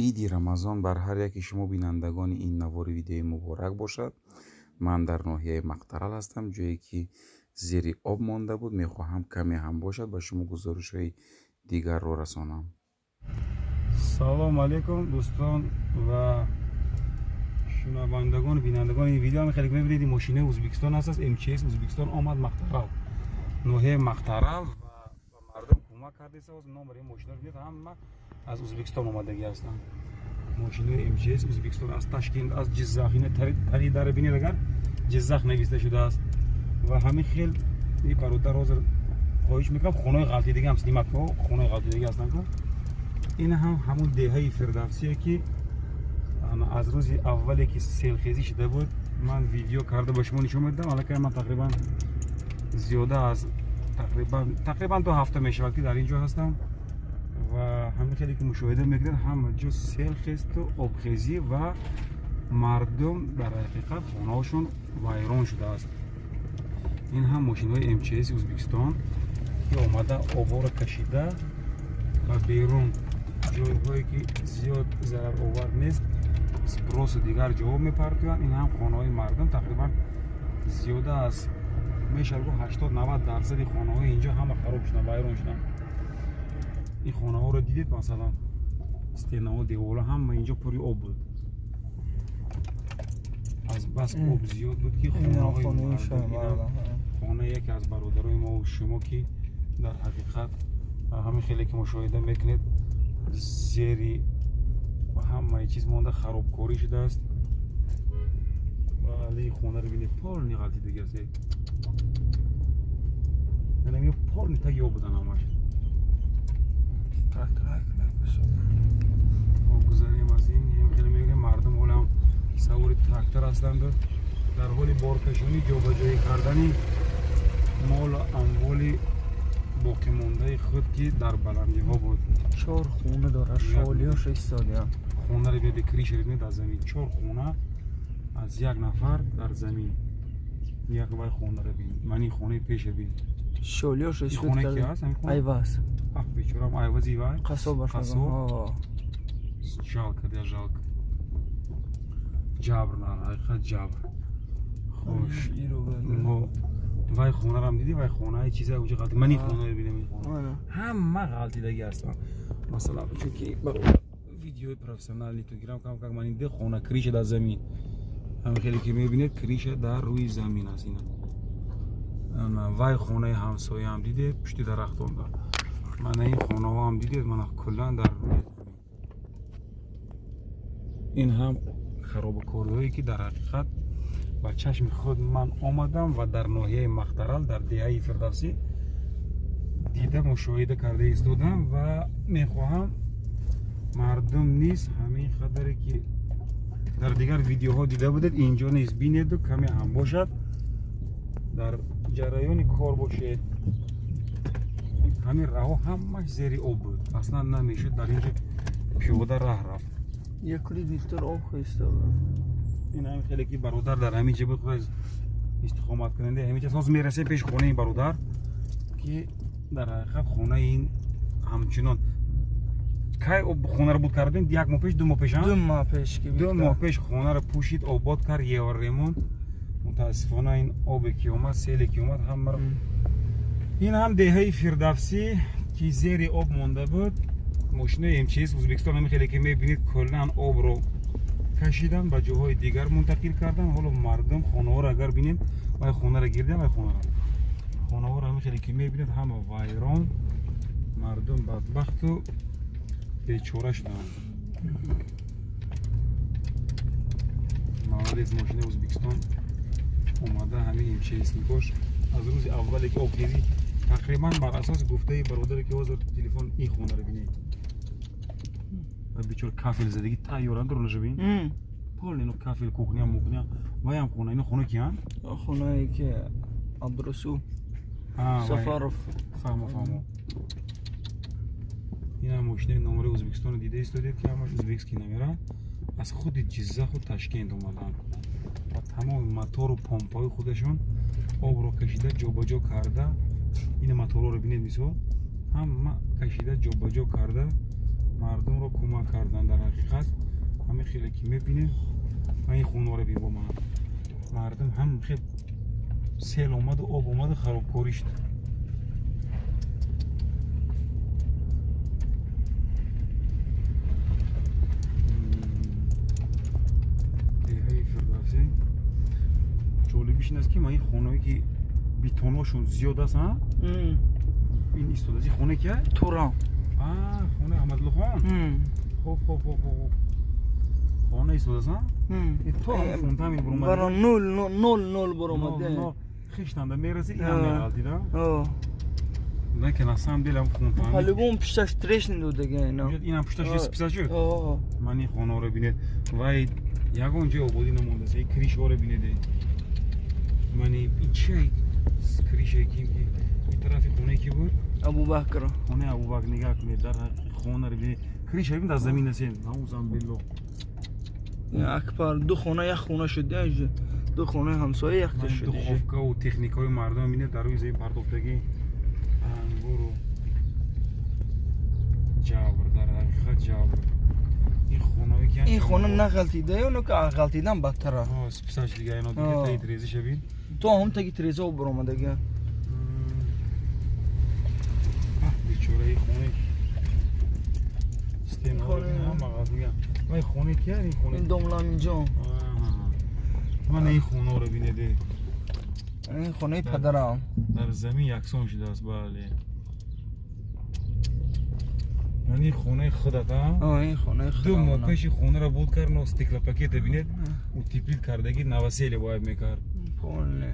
عید رمضان بر هر یکی شما بینندگان این نوار ویدیو مبارک باشد. من در ناحیه مقطرال هستم، جایی که زیر آب مانده بود. میخواهم کمی هم باشد با شما گزارش های دیگر رو رسانم. سلام علیکم دوستان و شنوندگان بینندگان این ویدیو. هم خیلی ببینید این ماشین ازبکستان هست، از MCS ازبکستان آمد مقطرال، ناحیه مقطرال و مردم کمک کرده است. نام این ماشین رو ببینید، هم از ازبکستان اومدگی هستن. ماشین MCS ازبکستان از تاشکند، از جزاخ اینه تری داره. ببینید اگر جزاخ نوشته شده است و همین خیل این برادر حاضر خواهش میکنم خونه غلطی دیگه هم سنیمت کو خونه غلطی دیگه هستن کو. این همون دهه فردوسیه که از روز اولی که سیلخیزی شده بود من ویدیو کرده با شما نشون میدم. حالا که من تقریبا زیاده از تقریبا 2 هفته میشه وقتی در اینجا هستم و همین خیلی که مشاهده میکنید همه جا سیلخیز و آبخیزی و مردم در حقیقت خونه‌هاشون ویران شده است. این هم ماشین های MCS ازبکستان که آمده آبا را کشیده و بیرون جایهایی که زیاد ضرر آور نیست سپروس دیگر جواب میپرتوند. این هم خانه های مردم تقریبا زیاده از میشه 80-90% خانه های اینجا همه خراب شدن، ویران شدن. این خانه ها رو دیدید، مثلا استینا ها دیوالا هم اینجا پری آب بود، از بس آب زیاد بود که خانه های مردم. خانه یکی از برادرای ما و شما که در حقیقت همین خیلی که مشاهده میکنید زیری و همه چیز مانده خرابکاری شده است. ولی خونه رو بینید پال نیغلطی دیگه است. یعنی میگه پال نیتا یا بودن همش ما گذاریم از این. هم خیلی میگه مردم حالا هم سوار تراکتور هستند در حال بارکشانی جابجایی کردن مال و اموال باقی مانده خود که در بلندی ها بود. 4 خونه داره، شالیاش ایستاده. خونه رو بیاد کریش رید در زمین. 4 خونه از یک نفر در زمین. یک وای خونه رو بین. من این خونه پیش بین. شالیاش ایستاده. خونه کی هست؟ ایواز. بیچارم ایوازی وای. قصاب قصاب. جالک ده جالک. جبر نه، حقیقت جبر. خوش. ما وای خونه رو هم دیدی؟ وای خونه های چیزه اوجه غلطی. من این خونه رو بیدم این خونه همه غلطی دیگه هستن. مثلا چون که ویدیو پروفسیونال تو گیرم کم کم من این ده خونه کریش در زمین. همین خیلی که میبینید کریش در روی زمین است. اینا وای خونه همسایه هم دیدید پشت درختان دار. من این خونه ها هم دیدید من کلا در روی این هم خرابکاری هایی که در حقیقت با چشم خود من آمدم و در ناحیه مقطرال در دهه فردوسی دیده مشاهده کرده ایستادم و میخواهم مردم نیست همین خطری که در دیگر ویدیوها دیده بودید اینجا نیست بینید و کمی هم باشد در جریان کار باشه. همین راه همش زیر آب بود، اصلا نمیشد در اینجا پیاده راه رفت. یک کلی بیشتر آب خیسته. این هم خیلی که برادر در همین جا بود خود استقامت کننده همین جا میرسه پیش خونه این برادر که در حقیقت خونه این همچنان که خونه رو بود کردیم 1 ماه پیش 2 ماه پیش 2 ماه پیش که 2 ماه پیش خونه رو پوشید آباد کرد یه ریمون. متاسفانه این آب که اومد سیل که اومد هم این هم دهه فردوسی که زیر آب مونده بود. ماشین MCS ازبکستان هم خیلی که میبینید کلا آب رو کشیدن به جاهای دیگر منتقل کردن. حالا مردم خانه ها رو اگر بینید و خونه رو گردن و خانه ها رو هم خیلی که میبینید همه ویران، مردم بدبخت و بیچاره شدن. مواد از ماشین ازبکستان اومده همین MCS نکاش از روز اولی که آبخیزی تقریبا بر اساس گفته برادر که حاضر تلفن این خونه رو بینید و بیچاره کافل زدگی تایوران درونش بین پول اینو کافل کوکنیا موکنیا وای هم خونه اینو خونه کیان خونه ای که عبدالرسول سفارف فهمو این هم ماشین نمره ازبکستان دیده ایستادید که همش ازبکسکی نمیرن از خود جزاخ و تاشکند اومدن و تمام موتور و پمپای خودشون آب رو کشیده جابجا کرده. این موتورها رو ببینید میسو هم کشیده جابجا کرده مردم رو کمک کردن. در حقیقت همه خیلی که میبینه من این خونه رو بیم با من مردم هم خیلی سیل اومد و آب اومد و خرابکاری شد دیهای فردوسی جالبیش این است که من این خونهایی که بیتوناشون زیاد است ها این ایستادازی خونه که توران خونه احمدالله خان خوب خانه ایستاداز ها تو هم خونده همین برو اومده برای نول برو اومده خیشتنده میرسی این هم میغلطی دا نه که نسام دلم خونده حالی بون پشتش ترش ندو دیگه اینا این هم پشتش یه سپیسه شد من این خانه رو بینید وای یگانجا آبادی نمونده سه کریش ها رو بینیده من این چه کریشه که این طرف خونه کی بود؟ ابوبکر خونه ابوبکر نگاه کنید در خونه رو بینید کریش ها بین در زمین هستین نوزم بلو اکبر دو خونه یک خونه شده اینجا دو خونه همسایه یک تا شده دخوفکه و تکنیک های مردم اینه در روی زیر پرتوفتگی انگور و جابر در حقیقت جابر این خونه هایی که این خونه نه غلطیده اونو که غلطیدن بدتره سپیساش دیگه اینا دیگه تایی تریزی شبین تو هم تگی تریزه و برو آمده گه بیچوره این خونه ستیم ها رو بینه هم مقاد دیگه این خونه که این خونه این دوملان اینجا من این خونه رو بینه ده این خونه پدرم در زمین یکسان شده است بله من این خونه خودت ها این خونه خودم دو ماه پیش خونه را بود کردن و استیکل پاکت بینید و تیپیل کردگی نوسیلی باید میکرد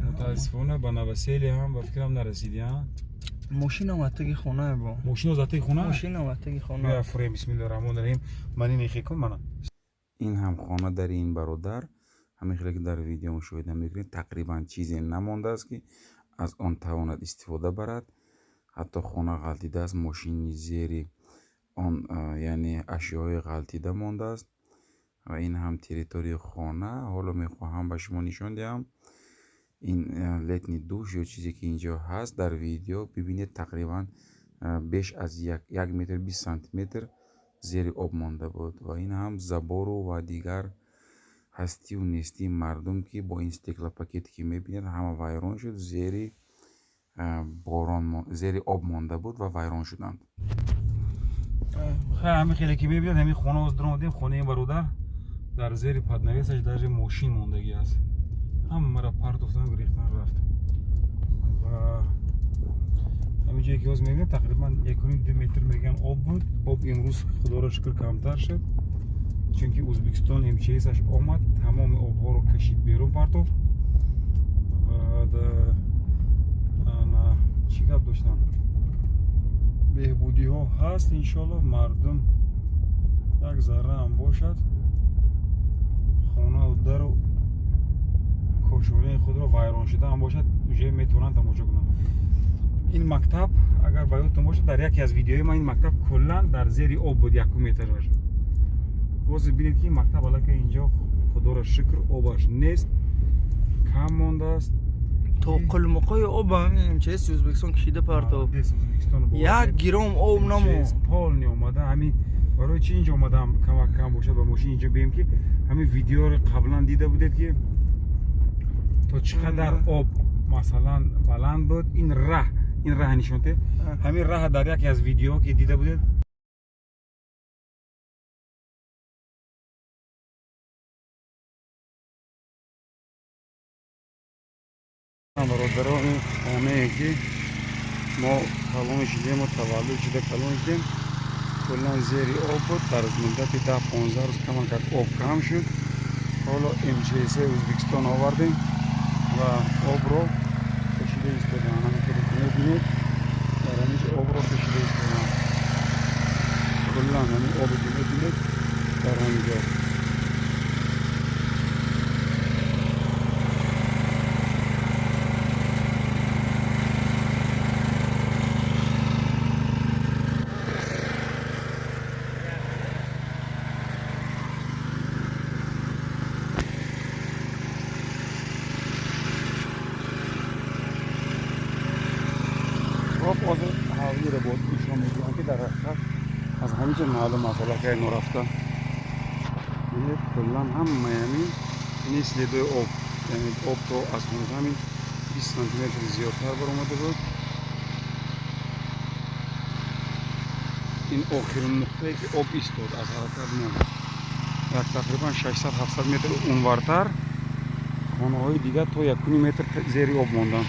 متاسفانه با نوسیلی هم با فکرم نرسیدی ها ماشین هم وقتی خونه با ماشین رو زاته خونه؟ ماشین هم وقتی خونه بیا فریم بسم الله الرحمن الرحیم من این خیکم منم این هم خانه در این برادر همین خیلی که در ویدیو مشاهده میکنید تقریبا چیزی نمانده است که از آن تواند استفاده برد حتی خانه غلطیده است ماشین زیری آن یعنی اشیاء غلطیده مانده است و این هم تریتوری خانه حالا میخواهم به شما نشان دهم این لتنی دوش یا چیزی که اینجا هست در ویدیو ببینید تقریبا بیش از 1 متر 20 سانتی متر زیر آب مانده بود و این هم زبار و دیگر هستی و نیستی مردم که با این استیکل پاکت که میبینید همه ویران شد زیر باران زیر آب مانده بود و ویران شدند همین خیلی که میبینید همین خونه از درآمدیم خونه این برادر در زیر پدنویسش در ماشین موندگی است هم مرا پرت افتادن گریختن رفت و همین جایی که از میبینید تقریبا 1.5-2 متر میگن آب بود آب امروز خدا را شکر کمتر شد چون که ازبکستان امچیسش آمد تمام آب ها رو کشید بیرون پرتوفت و چی گپ داشتم بهبودی ها هست انشالله مردم یک ذره هم باشد خانه و در و کاشوله خود را ویران شده هم باشد جای میتونن تماشا کنن این مکتب اگر باید باشد در یکی از ویدیوهای من این مکتب کلا در زیر آب بود 1 متر باز ببینید که این مکتب حالا که اینجا خدا را شکر آبش نیست کم مانده است تو قلمقای آب همین چه است ازبکستان کشیده پرتو یک گرم آب نمو پال نیومده همین برای چی اینجا اومدم کم باشد با ماشین اینجا بیم که همین ویدیو رو قبلا دیده بودید که تا چقدر آب مثلا بلند بود این راه نشونته همین راه در یکی از ویدیو که دیده بودید برادران خانه که ما کلون شدیم و تولد شده کلون شدیم کلا زیر آب بود در مدت 10-15 روز کمان که آب کم شد حالا MCS ازبکستان آوردیم و آب رو کشیده ایستادن همه که میبینید در همینجا آب رو کشیده ایستادن کلا همین آب رو میبینید در همینجا باز حالی رو بود ایشون میگن که در حقیقت از همینجا معلوم است حالا که اینو رفتن یعنی کلا هم یعنی این سلیدای آب یعنی آب تا از همین 20 سانتی متر زیادتر برآمده بود. این آخرین نقطه‌ای که آب ایستاد از حرکت ماند. یک تقریبا 600-700 متر اونورتر خانه‌های دیگر تا 1 متر زیر آب ماندن.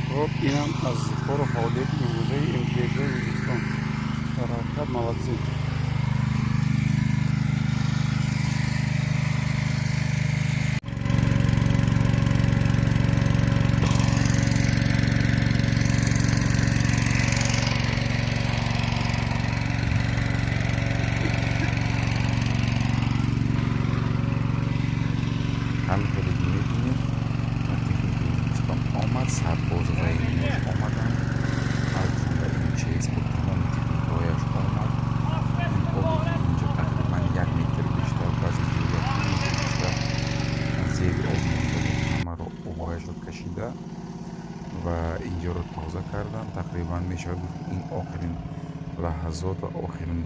خب اینم از کار و فعالیت امروزه MTS وزیرستان در حرکت مواضع. همینطوری که می‌بینید وقتی که وزیرستان آمد سربازهای نیاز آمدن از جمله MTS با تمام تکنیک‌هایش آمد. این آبی که اینجا تقریبا 1 متر بیشتر بعضی جا 1 متر بیشتر زیر آب مانده بود، همه رو آبهایش رو کشیده و اینجا رو تازه کردن. تقریبا میشه گفت این آخرین لحظات و آخرین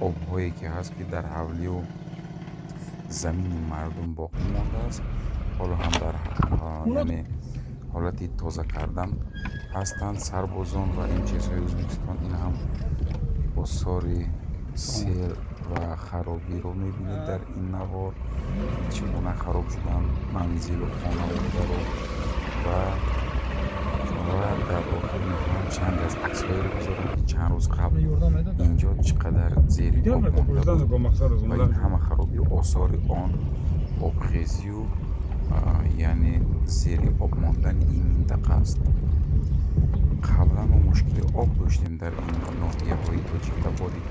آبهایی که هست که در حولی و زمین مردم باقی مانده است. حالا هم در یعنی حالت تازه کردن هستند سربازان و این چیزهای ازبکستان. این هم آثار سیل و خرابی رو میبینید در این نوار چگونه خراب شدن منزل و خانواده رو و در آخر میتونم چند از عکس‌هایی رو بذارم که چند روز قبل اینجا چقدر زیر آب مانده بود و این همه خرابی و آثار آن آبخیزی و یعنی زیر آب ماندن این منطقه است. قبلا ما مشکل آب داشتیم در این ناحیه های تاجیک تباری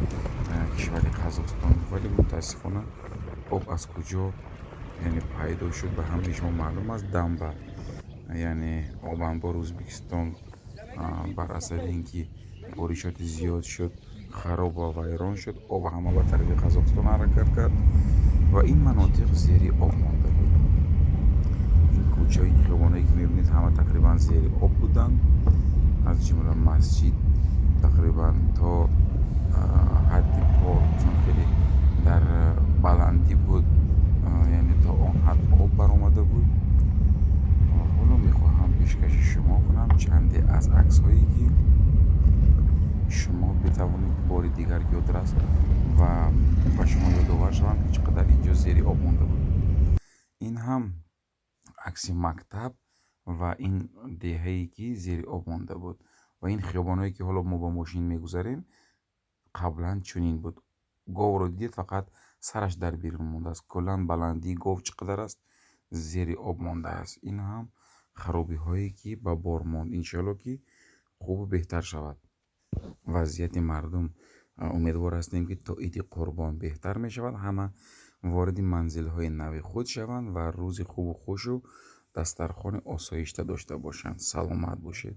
کشور قزاقستان، ولی متاسفانه آب از کجا یعنی پیدا شد به همه شما معلوم است. دنبه یعنی آب انبار ازبکستان بر اثر اینکه بارشات زیاد شد خراب و ویران شد، آب همه به طرف قزاقستان حرکت کرد و این مناطق زیر آب مانده بود. این کوچه این خیابانایی که میبینید همه تقریبا زیر آب بودن، از جمله مسجد تقریبا تا حد پا، چون خیلی در بلندی بود یعنی تا آن حد آب برآمده بود. حالا میخواهم پیشکش شما کنم چندی از عکس هایی که شما بتوانید بار دیگر یادرس و به شما یادآور شوند که چقدر اینجا زیر آب مانده بود. این هم عکس مکتب و این دهه‌ای که زیر آب مانده بود و این خیابانایی که حالا ما با ماشین میگذاریم قبلا چنین بود. گاو رو دیدید فقط سرش در بیرون مانده است. کلا بلندی گاو چقدر است زیر آب مانده است. این هم خرابی هایی که به بار ماند. انشالله که خوب و بهتر شود وضعیت مردم. امیدوار هستیم که تا عید قربان بهتر می شود، همه وارد منزل های نو خود شوند و روز خوب و خوش و دسترخوان آسایشته داشته باشند. سلامت باشید.